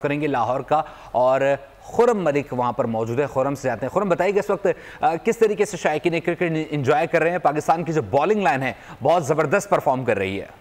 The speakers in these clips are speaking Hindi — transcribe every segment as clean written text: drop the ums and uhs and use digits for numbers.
करेंगे लाहौर का, और खुरम मलिक वहां पर मौजूद है। खुरम से जाते हैं। खुरम, बताइए इस वक्त किस तरीके से शायकीन क्रिकेट एंजॉय कर रहे हैं? पाकिस्तान की जो बॉलिंग लाइन है बहुत जबरदस्त परफॉर्म कर रही है।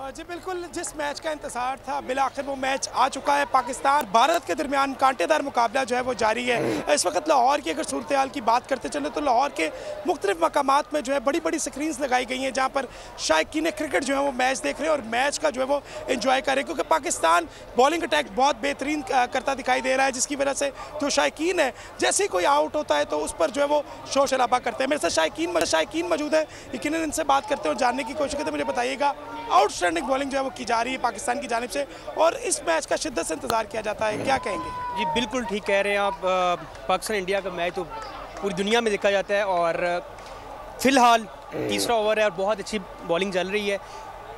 जी बिल्कुल, जिस मैच का इंतजार था बिलाखिर वो मैच आ चुका है। पाकिस्तान भारत के दरमियान कांटेदार मुकाबला जो है वो जारी है। इस वक्त लाहौर की अगर सूरत हाल की बात करते चले तो लाहौर के मुख्तलिफ मकामात में जो है बड़ी बड़ी स्क्रीन्स लगाई गई हैं जहाँ पर शायकीन क्रिकेट जो है वो मैच देख रहे हैं और मैच का जो है वो इंजॉय कर रहे हैं, क्योंकि पाकिस्तान बॉलिंग अटैक बहुत बेहतरीन करता दिखाई दे रहा है, जिसकी वजह से जो शायकीन है जैसे ही कोई आउट होता है तो उस पर जो है वो शोर शराबा करते हैं। मेरे साथ शायकीन मौजूद है, यकीनन इनसे बात करते हैं और जानने की कोशिश करते हैं। मुझे बताइएगा, आउटस्टैंडिंग बॉलिंग जो है वो की जा रही है पाकिस्तान की जानिब से और इस मैच का शिद्दत से इंतजार किया जाता है, क्या कहेंगे? जी बिल्कुल ठीक कह रहे हैं आप। पाकिस्तान इंडिया का मैच तो पूरी दुनिया में देखा जाता है और फिलहाल तीसरा ओवर है और बहुत अच्छी बॉलिंग चल रही है।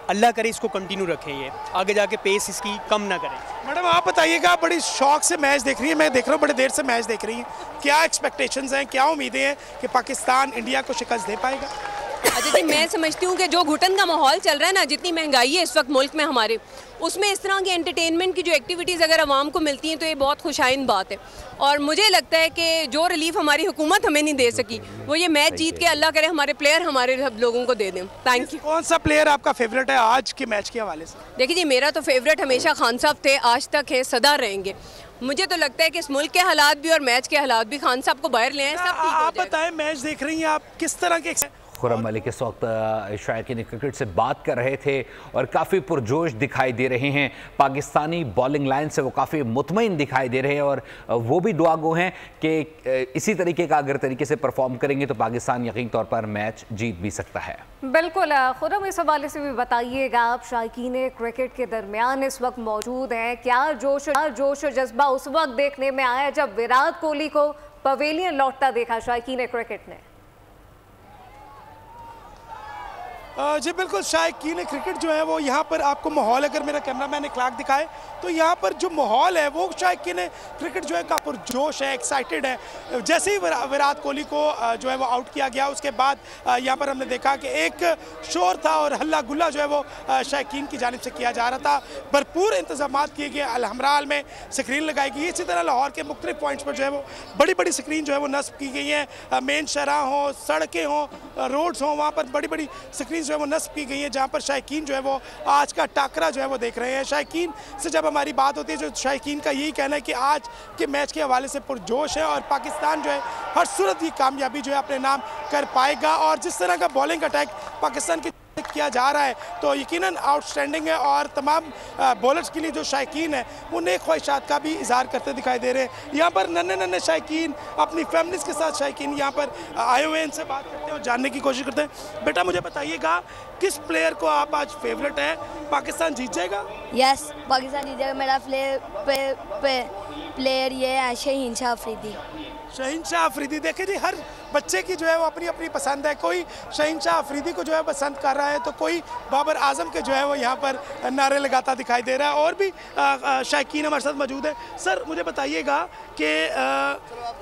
अल्लाह करे इसको कंटिन्यू रखें, ये आगे जाके पेस इसकी कम ना करें। मैडम आप बताइएगा, बड़ी शौक से मैच देख रही है, मैं देख रहा हूँ बड़े देर से मैच देख रही हैं, क्या एक्सपेक्टेशंस हैं, क्या उम्मीदें हैं कि पाकिस्तान इंडिया को शिकस्त दे पाएगा? अच्छा जी, मैं समझती हूँ कि जो घुटन का माहौल चल रहा है ना, जितनी महंगाई है इस वक्त मुल्क में हमारे, उसमें इस तरह की एंटरटेनमेंट की जो एक्टिविटीज़ अगर आवाम को मिलती हैं तो ये बहुत खुशाइन बात है। और मुझे लगता है कि जो रिलीफ हमारी हुकूमत हमें नहीं दे सकी वो ये मैच जीत के अल्लाह करे हमारे प्लेयर हमारे लोगों को दे दें। Thank you. कौन सा प्लेयर आपका फेवरेट है आज के मैच के हवाले से? देखिए जी, मेरा तो फेवरेट हमेशा खान साहब थे, आज तक है, सदा रहेंगे। मुझे तो लगता है कि इस मुल्क के हालात भी और मैच के हालात भी खान साहब को बाहर ले आए, सब ठीक हो जाएगा। आप बताएं, मैच देख रही हैं आप, किस तरह के? खुरम मलिक इस वक्त शायकीन क्रिकेट से बात कर रहे थे और काफ़ी पुरजोश दिखाई दे रहे हैं। पाकिस्तानी बॉलिंग लाइन से वो काफ़ी मुतमईन दिखाई दे रहे हैं और वो भी दुआ गो हैं कि इसी तरीके का अगर तरीके से परफॉर्म करेंगे तो पाकिस्तान यकीन तौर पर मैच जीत भी सकता है। बिल्कुल खुरम, इस हवाले से भी बताइएगा, आप शायकीन क्रिकेट के दरमियान इस वक्त मौजूद हैं, क्या जोश और जज्बा उस वक्त देखने में आया जब विराट कोहली को पवेलियन लौटता देखा शायकीन क्रिकेट ने? जी बिल्कुल, शायकीन क्रिकेट जो है वो यहाँ पर आपको माहौल, अगर मेरा कैमरा मैन क्लाक दिखाए तो यहाँ पर जो माहौल है वो शायकीन क्रिकेट जो है का पुरजोश है, एक्साइटेड है। जैसे ही विराट कोहली को जो है वो आउट किया गया उसके बाद यहाँ पर हमने देखा कि एक शोर था और हल्ला गुल्ला जो है वो शायकीन की जानिब से किया जा रहा था। भरपूर इंतजाम किए गए, अलहमराल में स्क्रीन लगाई गई, इसी तरह लाहौर के मुख्तलिफ पॉइंट्स पर जो है वो बड़ी बड़ी स्क्रीन जो है वो नस्ब की गई हैं। मेन शराह हों, सड़कें हों, रोड्स हों, वहाँ पर बड़ी बड़ी स्क्रीन जो है वो नस्ब की गई है जहाँ पर शायकीन जो है वो आज का टाकरा जो है वो देख रहे हैं। शायकीन से जब हमारी बात होती है, जो शायकीन का यही कहना है कि आज के मैच के हवाले से पुरजोश है और पाकिस्तान जो है हर सूरत की कामयाबी जो है अपने नाम कर पाएगा। और जिस तरह का बॉलिंग अटैक पाकिस्तान की किया जा रहा है तो यकीनन आउटस्टैंडिंग है और तमाम बॉलर्स के लिए जो शायकीन है वो नेक ख्वाहिशात का भी इजहार करते दिखाई दे रहे हैं। यहाँ पर नन्हे नन्हे शायकीन अपनी फैमिलीज के साथ शायकीन यहाँ पर आए हुए हैं, इनसे बात करते हैं और जानने की कोशिश करते हैं। बेटा मुझे बताइएगा, किस प्लेयर को आप आज फेवरेट है? पाकिस्तान जीत जाएगा? यस, पाकिस्तान जीत जाएगा। मेरा प्लेयर ये है शाहीन शाह अफरीदी। शाहीन शाह अफरीदी, देखिए जी, हर बच्चे की जो है वो अपनी अपनी पसंद है। कोई शाहीन शाह अफरीदी को जो है पसंद कर रहा है तो कोई बाबर आजम के जो है वो यहाँ पर नारे लगाता दिखाई दे रहा है। और भी शायकीन हमारे साथ मौजूद है। सर मुझे बताइएगा कि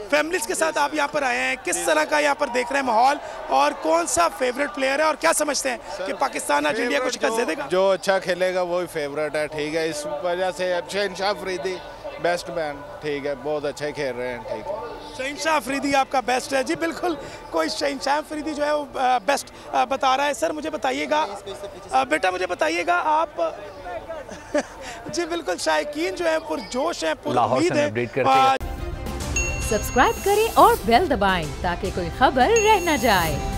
फैमिलीज के साथ आप यहाँ पर आए हैं, किस तरह का यहाँ पर देख रहे हैं माहौल और कौन सा फेवरेट प्लेयर है और क्या समझते हैं कि पाकिस्तान आज इंडिया को शिकस्त दे देगा? जो अच्छा खेलेगा वही फेवरेट है, ठीक है। इस वजह से शाहीन शाह अफरीदी बेस्ट मैन, ठीक है, बहुत अच्छे खेल रहे हैं, ठीक है। शाहीन शाह अफरीदी आपका बेस्ट है? जी बिल्कुल, कोई शाहीन शाह अफरीदी जो है वो बेस्ट बता रहा है। सर मुझे बताइएगा, बेटा मुझे बताइएगा आप जी बिल्कुल, शायकीन जो है पुरजोश है, पुरुम्मीद है। सब्सक्राइब करें और बेल दबाएं ताकि कोई खबर रह न जाए।